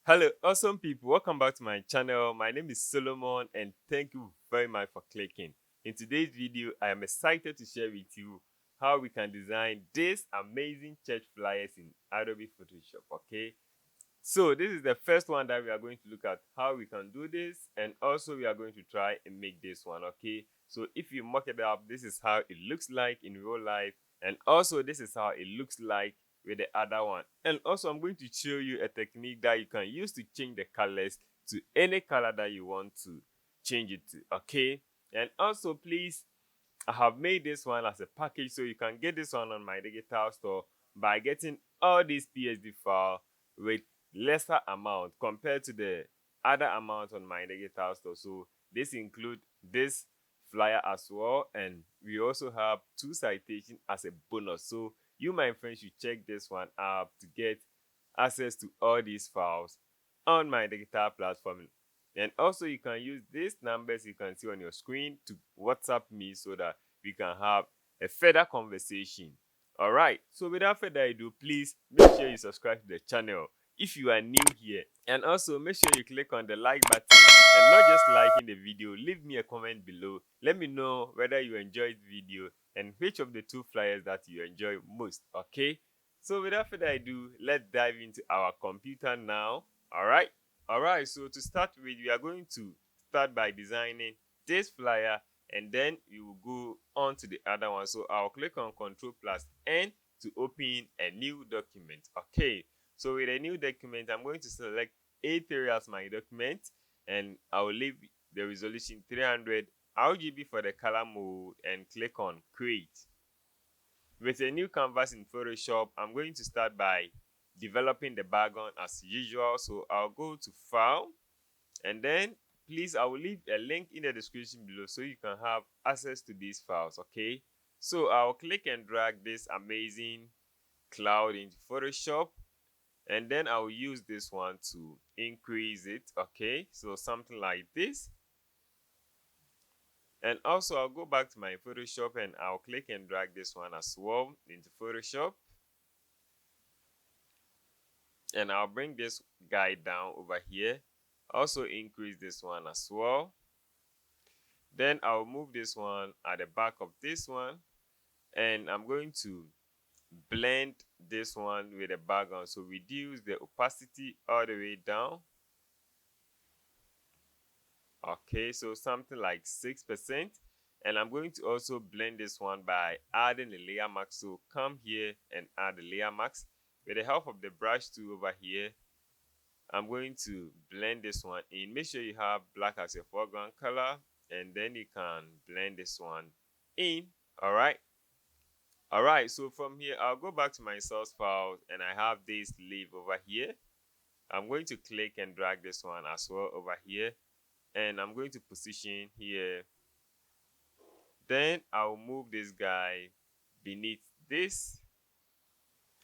Hello, awesome people. Welcome back to my channel. My name is Solomon and thank you very much for clicking. In today's video, I am excited to share with you how we can design these amazing church flyers in Adobe Photoshop, okay? So this is the first one that we are going to look at how we can do this, and also we are going to try and make this one, okay? So if you mock it up, this is how it looks like in real life, and also this is how it looks like with the other one. And also I'm going to show you a technique that you can use to change the colors to any color that you want to change it to, okay? And also please, I have made this one as a package, so you can get this one on my digital store by getting all these PSD files with lesser amount compared to the other amount on my digital store. So this includes this flyer as well, and we also have 2 citations as a bonus. So you, my friends, should check this one out to get access to all these files on my digital platform. And also you can use these numbers you can see on your screen to WhatsApp me so that we can have a further conversation. All right, so without further ado, please make sure you subscribe to the channel if you are new here, and also make sure you click on the like button, and not just liking the video, leave me a comment below. Let me know whether you enjoyed the video and which of the 2 flyers that you enjoy most, okay? So without further ado, let's dive into our computer now. All right, so to start with, we are going to start by designing this flyer, and then you will go on to the other one. So I'll click on Ctrl+N to open a new document. Okay, so with a new document, I'm going to select A3 as my document, and I'll leave the resolution 300 RGB for the color mode and click on Create. With a new canvas in Photoshop, I'm going to start by developing the background as usual. So I'll go to File, and then please, I will leave a link in the description below so you can have access to these files, okay? So I'll click and drag this amazing cloud into Photoshop, and then I'll use this one to increase it, okay? So something like this. And also I'll go back to my Photoshop and I'll click and drag this one as well into Photoshop. And I'll bring this guy down over here. Also increase this one as well. Then I'll move this one at the back of this one, and I'm going to blend this one with the background. So reduce the opacity all the way down. Okay, so something like 6%. And I'm going to also blend this one by adding the layer mask. So come here and add the layer mask. With the help of the brush tool over here, I'm going to blend this one in. Make sure you have black as your foreground color, and then you can blend this one in. All right, so from here I'll go back to my source file, and I have this leaf over here. I'm going to click and drag this one as well over here, and I'm going to position here. Then I'll move this guy beneath this,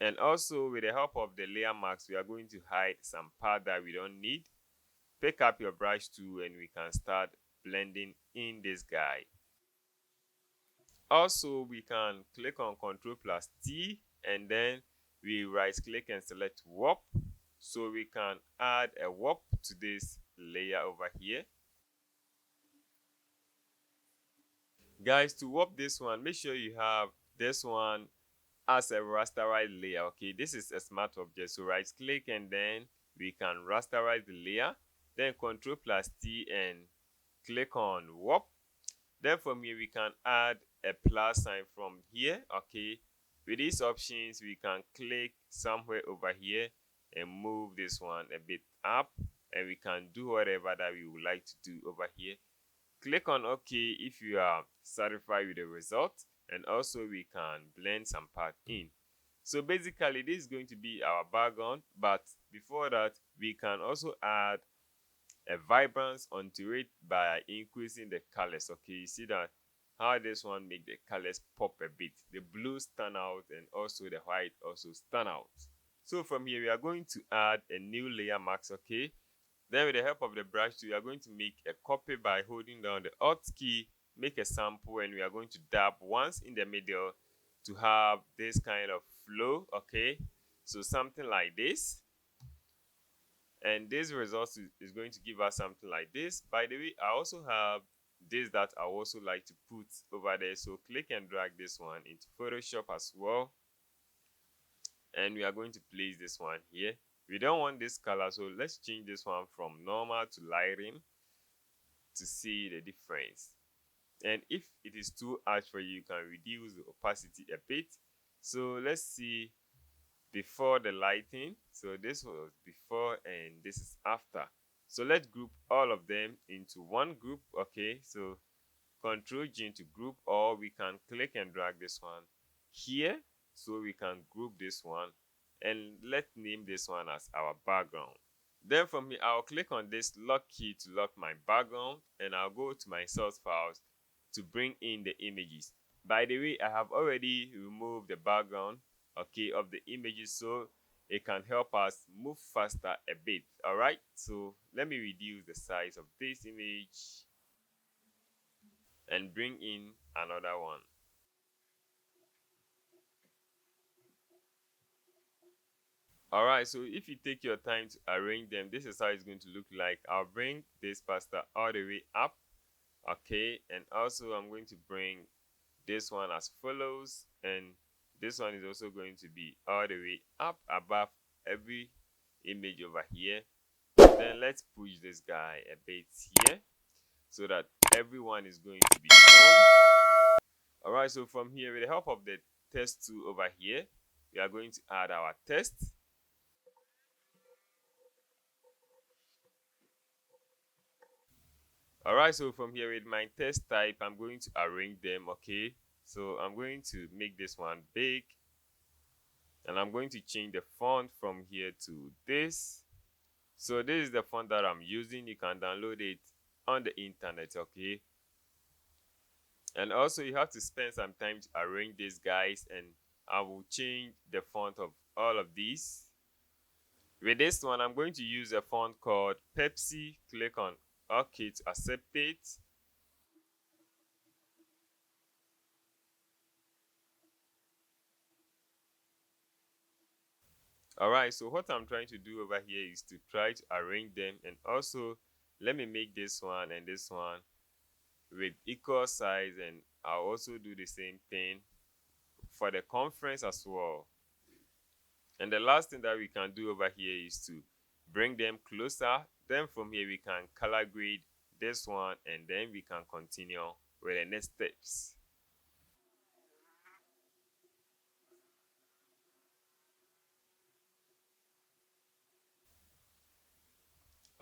and also with the help of the layer mask, we are going to hide some part that we don't need. Pick up your brush tool and we can start blending in this guy. Also, we can click on Ctrl+T, and then we right click and select warp, so we can add a warp to this layer over here. Guys, to warp this one, make sure you have this one as a rasterize layer. Okay, this is a smart object, so right click and then we can rasterize the layer, then Ctrl+T and click on warp. Then from here we can add a plus sign from here. Okay, with these options we can click somewhere over here and move this one a bit up, and we can do whatever that we would like to do over here. Click on OK if you are satisfied with the result, and also we can blend some part in. So basically this is going to be our background, but before that we can also add a vibrance onto it by increasing the colors. Okay, you see that how this one make the colors pop a bit. The blue stand out, and also the white also stand out. So from here we are going to add a new layer mask. Okay, then with the help of the brush tool, we are going to make a copy by holding down the Alt key, make a sample, and we are going to dab once in the middle to have this kind of flow. Okay, so something like this. And this result is going to give us something like this. By the way, I also have this that I also like to put over there. So click and drag this one into Photoshop as well. And we are going to place this one here. We don't want this color, so let's change this one from normal to lighting to see the difference. And if it is too harsh for you, you can reduce the opacity a bit. So let's see before the lighting. So this was before and this is after. So let's group all of them into one group. Okay, so Control G to group, or we can click and drag this one here so we can group this one, and let's name this one as our background. Then from here, I'll click on this lock key to lock my background, and I'll go to my source files to bring in the images. By the way, I have already removed the background, okay, of the images, so it can help us move faster a bit. All right, so let me reduce the size of this image and bring in another one. All right, so if you take your time to arrange them, this is how it's going to look like. I'll bring this pasta all the way up, okay, and also I'm going to bring this one as follows, and this one is also going to be all the way up above every image over here. Then let's push this guy a bit here so that everyone is going to be shown. All right, so from here, with the help of the text tool over here, we are going to add our text. All right, so from here with my text type, I'm going to arrange them, okay? So I'm going to make this one big, and I'm going to change the font from here to this. So this is the font that I'm using. You can download it on the internet, okay? And also you have to spend some time to arrange these guys, and I will change the font of all of these. With this one, I'm going to use a font called Pepsi. Click on OK to accept it. Alright, so what I'm trying to do over here is to try to arrange them, and also let me make this one and this one with equal size, and I'll also do the same thing for the conference as well. And the last thing that we can do over here is to bring them closer. Then from here we can color grade this one, and then we can continue with the next steps.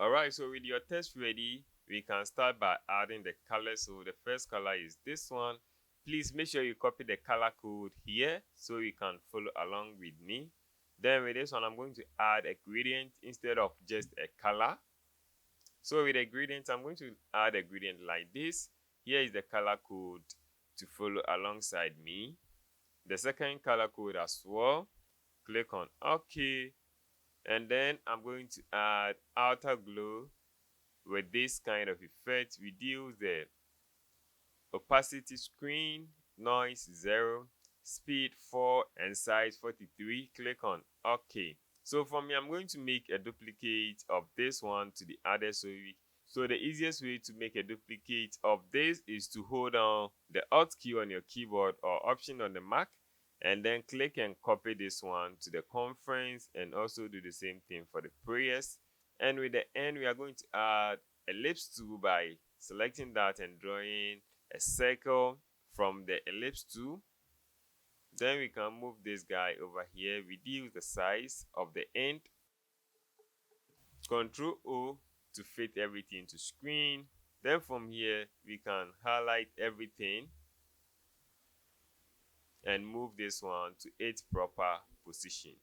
Alright, so with your text ready, we can start by adding the color. So the first color is this one. Please make sure you copy the color code here so you can follow along with me. Then with this one, I'm going to add a gradient instead of just a color. So with a gradient, I'm going to add a gradient like this. Here is the color code to follow alongside me. The second color code as well. Click on OK. And then I'm going to add outer glow with this kind of effect. Reduce the opacity screen, noise 0, speed 4, and size 43. Click on OK. So for me, I'm going to make a duplicate of this one to the other. So the easiest way to make a duplicate of this is to hold down the Alt key on your keyboard or Option on the Mac, and then click and copy this one to the conference, and also do the same thing for the prayers. And with the end, we are going to add ellipse tool by selecting that and drawing a circle from the ellipse tool. Then we can move this guy over here, reduce the size of the end. Control O to fit everything to screen. Then from here, we can highlight everything and move this one to its proper position.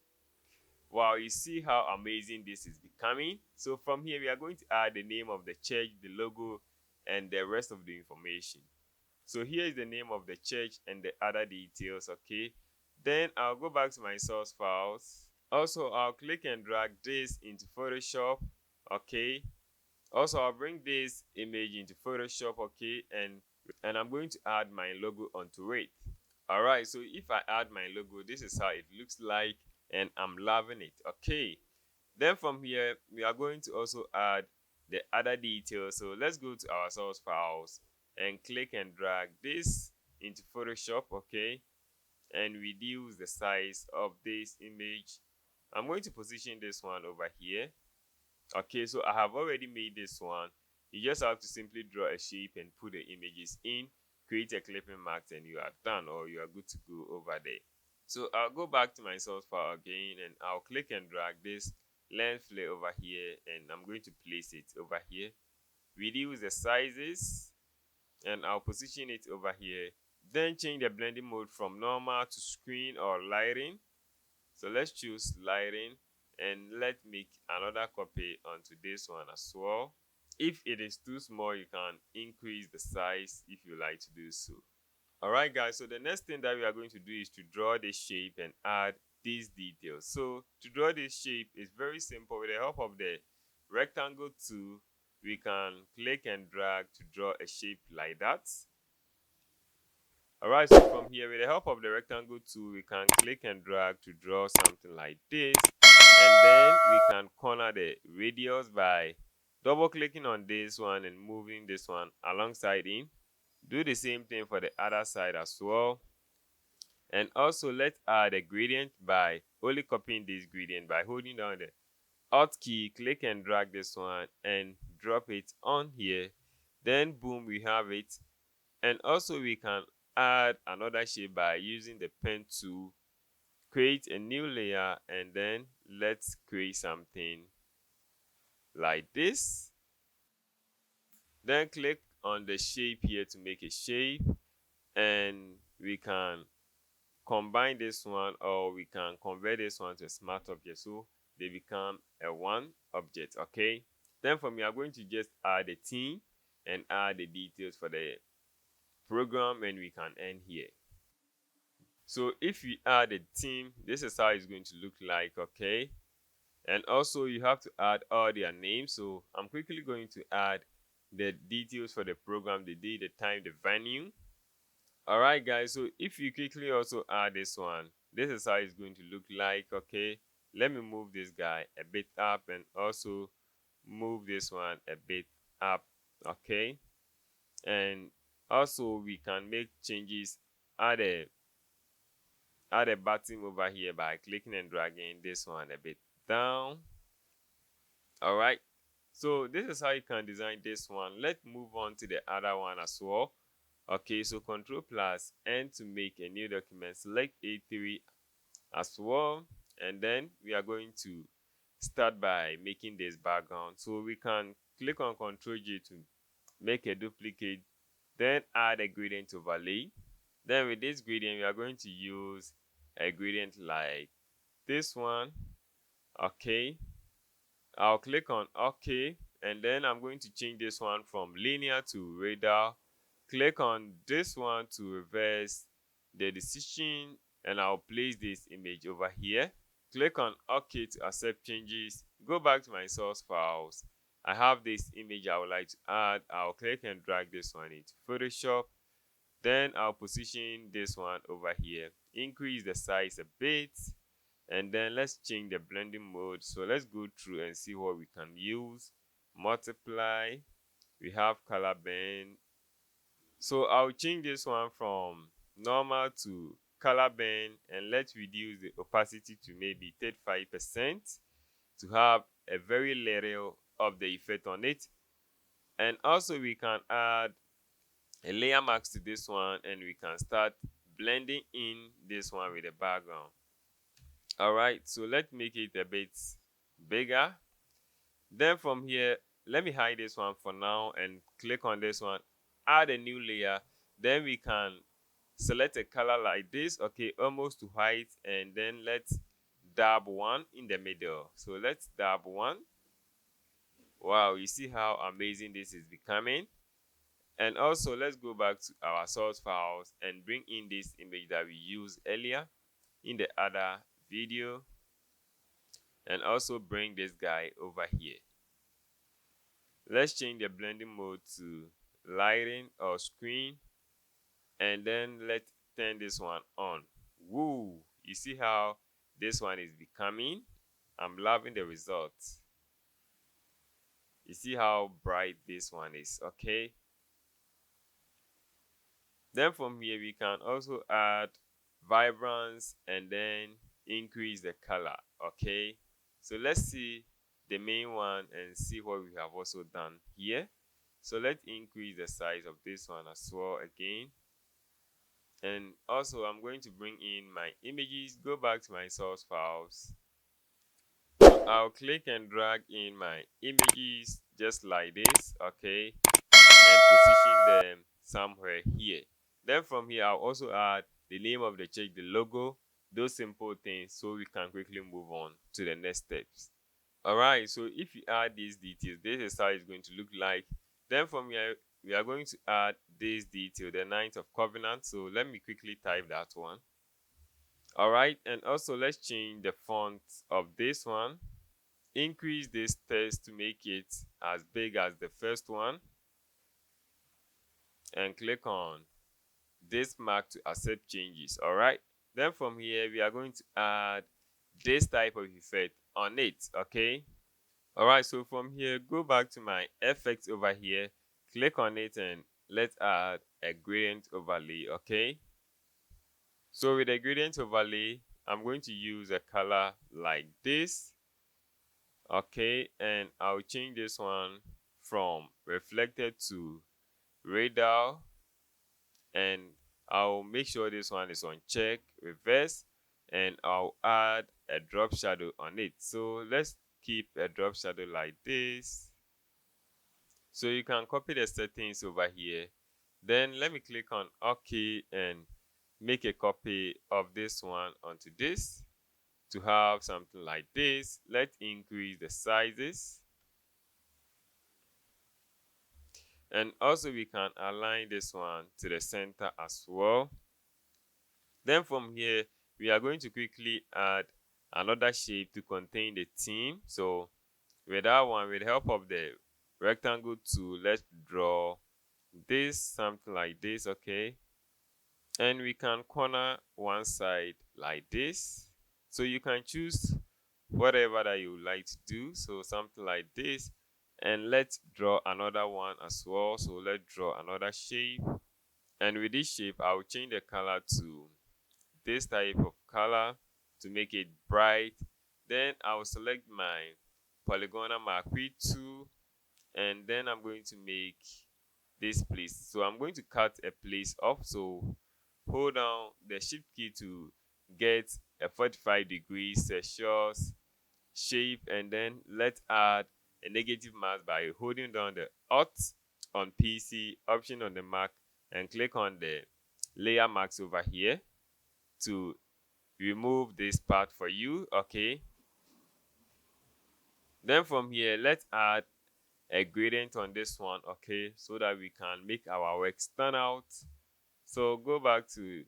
Wow, you see how amazing this is becoming. So from here, we are going to add the name of the church, the logo, and the rest of the information. So here is the name of the church and the other details, okay? Then I'll go back to my source files. Also, I'll click and drag this into Photoshop, okay? Also, I'll bring this image into Photoshop, okay? And I'm going to add my logo onto it. All right, so if I add my logo, this is how it looks like, and I'm loving it, okay? Then from here, we are going to also add the other details. So let's go to our source files and click and drag this into Photoshop, okay? And reduce the size of this image. I'm going to position this one over here. Okay, so I have already made this one. You just have to simply draw a shape and put the images in, create a clipping mask, and you are done, or you are good to go over there. So I'll go back to my source file again, and I'll click and drag this length layer over here, and I'm going to place it over here. Reduce the sizes, and I'll position it over here. Then change the blending mode from normal to screen or lighting. So let's choose lighting, and let's make another copy onto this one as well. If it is too small, you can increase the size if you like to do so. Alright guys, so the next thing that we are going to do is to draw the shape and add these details. So to draw this shape is very simple. With the help of the rectangle tool, we can click and drag to draw a shape like that. Alright, so from here, with the help of the rectangle tool, we can click and drag to draw something like this. And then we can corner the radius by double clicking on this one and moving this one alongside in. Do the same thing for the other side as well. And also let's add a gradient by only copying this gradient by holding down the Alt key, click and drag this one and drop it on here. Then boom, we have it. And also we can add another shape by using the pen tool. Create a new layer, and then let's create something like this. Then click on the shape here to make a shape, and we can combine this one, or we can convert this one to a smart object so they become a one object. Okay, then from here, I'm going to just add a theme and add the details for the program, and we can end here. So if we add a theme, this is how it's going to look like. Okay, and also you have to add all their names. So I'm quickly going to add the details for the program, the day, the time, the venue. Alright guys, so if you quickly also add this one, this is how it's going to look like. Okay, let me move this guy a bit up and also move this one a bit up. Okay, and also we can make changes, add a button over here by clicking and dragging this one a bit down. All right, so this is how you can design this one. Let's move on to the other one as well. Okay, so Control plus N to make a new document. Select A3 as well, and then we are going to start by making this background. So we can click on Control J to make a duplicate, then add a gradient overlay. Then with this gradient, we are going to use a gradient like this one. Okay, I'll click on OK, and then I'm going to change this one from linear to radial. Click on this one to reverse the decision, and I'll place this image over here. Click on OK to accept changes. Go back to my source files. I have this image I would like to add. I'll click and drag this one into Photoshop. Then I'll position this one over here. Increase the size a bit. And then let's change the blending mode. So let's go through and see what we can use. Multiply. We have color band. So I'll change this one from normal to color band, and let's reduce the opacity to maybe 35% to have a very little of the effect on it. And also we can add a layer mask to this one, and we can start blending in this one with the background. All right, so let's make it a bit bigger. Then from here, let me hide this one for now and click on this one, add a new layer. Then we can select a color like this, okay, almost to white, and then let's dab one in the middle. So let's dab one. Wow, you see how amazing this is becoming. And also let's go back to our source files and bring in this image that we used earlier in the other video, and also bring this guy over here. Let's change the blending mode to lighting or screen, and then let's turn this one on. Woo, you see how this one is becoming I'm loving the results. You see how bright this one is, okay? Then from here, we can also add vibrance and then increase the color, okay? So let's see the main one and see what we have also done here. So let's increase the size of this one as well again. And also, I'm going to bring in my images, go back to my source files. I'll click and drag in my images just like this, okay? And position them somewhere here. Then from here, I'll also add the name of the check, the logo, those simple things, so we can quickly move on to the next steps. All right, so if you add these details, this is how it's going to look like. Then from here, we are going to add this detail, the ninth of covenant. So let me quickly type that one. All right, and also let's change the font of this one. Increase this text to make it as big as the first one. And click on this mark to accept changes. All right, then from here, we are going to add this type of effect on it, okay? All right, so from here, go back to my effects over here, click on it, and let's add a gradient overlay, okay? So with the gradient overlay, I'm going to use a color like this, okay? And I'll change this one from reflected to radar, and I'll make sure this one is on check, reverse, and I'll add a drop shadow on it. So let's keep a drop shadow like this. So you can copy the settings over here. Then let me click on OK and make a copy of this one onto this to have something like this. Let's increase the sizes. And also we can align this one to the center as well. Then from here, we are going to quickly add another shape to contain the theme. So with that one, with the help of the rectangle tool, let's draw this, something like this, okay? And we can corner one side like this. So you can choose whatever that you would like to do. So something like this. And let's draw another one as well. So let's draw another shape. And with this shape, I'll change the color to this type of color to make it bright. Then I'll select my polygonal marquee tool, and then I'm going to make this place. So I'm going to cut a place off. So hold down the shift key to get a 45 degrees Celsius shape, and then let's add a negative mask by holding down the Alt on PC, Option on the Mac, and click on the layer marks over here to remove this part for you, okay? Then from here, let's add a gradient on this one, okay, so that we can make our work stand out. So go back to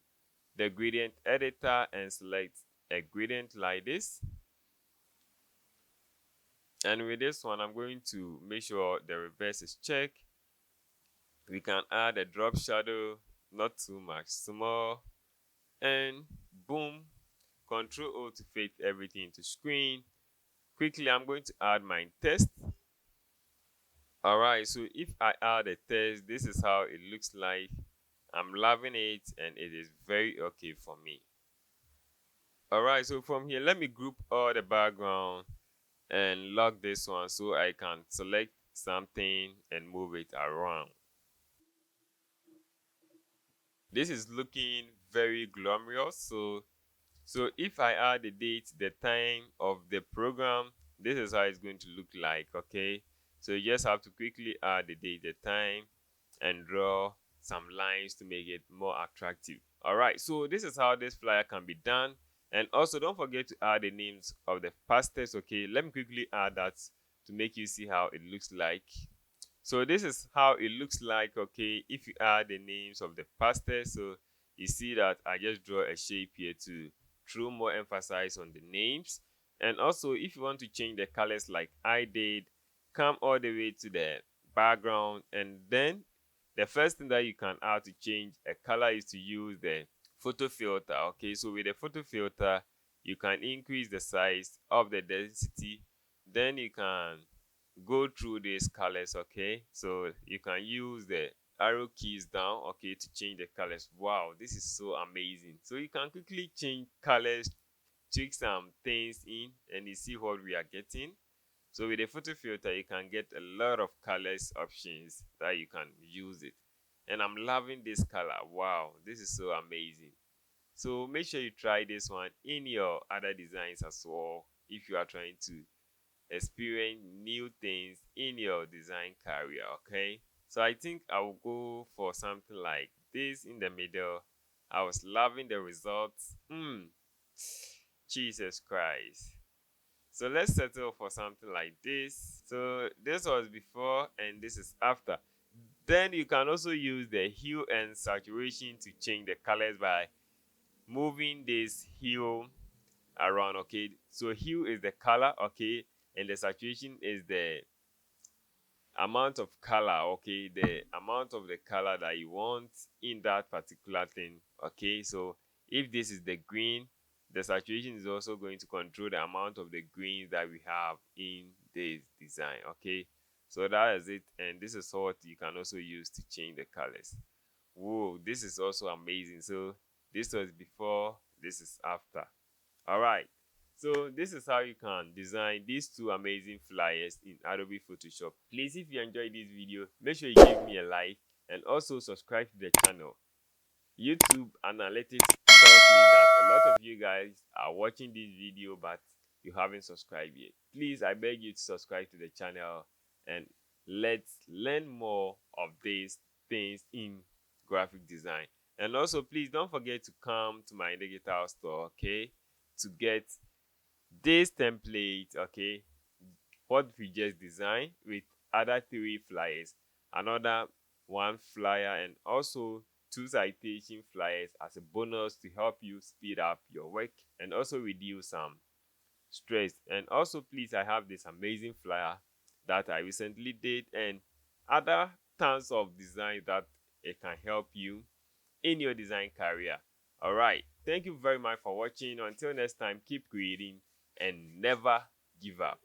the gradient editor and select a gradient like this. And with this one, I'm going to make sure the reverse is checked. We can add a drop shadow, not too much, small, and boom, Control O to fade everything to screen. Quickly, I'm going to add my text. All right, so if I add a text, this is how it looks like. I'm loving it, and it is very okay for me. All right, so from here, let me group all the background and lock this one so I can select something and move it around. This is looking very glamorous. So if I add the date, the time of the program, this is how it's going to look like, okay? So you just have to quickly add the date, the time, and draw some lines to make it more attractive. All right, so this is how this flyer can be done. And also don't forget to add the names of the pastors, okay? Let me quickly add that to make you see how it looks like. So this is how it looks like, okay, if you add the names of the pastors. So you see that I just draw a shape here to throw more emphasis on the names. And also, if you want to change the colors like I did, come all the way to the background, and then the first thing that you can add to change a color is to use the photo filter, okay? So with the photo filter, you can increase the size of the density. Then you can go through these colors, okay? So you can use the arrow keys down, okay, to change the colors. Wow, this is so amazing. So you can quickly change colors, tweak some things in, and you see what we are getting. So with a photo filter, you can get a lot of colors options that you can use it. And I'm loving this color. Wow, this is so amazing. So make sure you try this one in your other designs as well if you are trying to experience new things in your design career, okay? So I think I will go for something like this in the middle. I was loving the results. Jesus Christ. So let's settle for something like this. So this was before and this is after. Then you can also use the hue and saturation to change the colors by moving this hue around, okay? So hue is the color, okay? And the saturation is the amount of color, okay? The amount of the color that you want in that particular thing, okay? So if this is the green, the saturation is also going to control the amount of the greens that we have in this design, okay? So that is it, and this is what you can also use to change the colors. Whoa, this is also amazing. So this was before, this is after. All right, so this is how you can design these two amazing flyers in Adobe Photoshop. Please, if you enjoyed this video, make sure you give me a like and also subscribe to the channel. YouTube analytics tells me that a lot of you guys are watching this video but you haven't subscribed yet. Please, I beg you to subscribe to the channel and let's learn more of these things in graphic design. And also, please don't forget to come to my digital store, okay, to get this template, okay, what we just designed with other 3 flyers, another 1 flyer, and also 2 citation flyers as a bonus to help you speed up your work and also reduce some stress. And also, please, I have this amazing flyer that I recently did and other tons of designs that it can help you in your design career. All right, thank you very much for watching. Until next time, keep creating and never give up.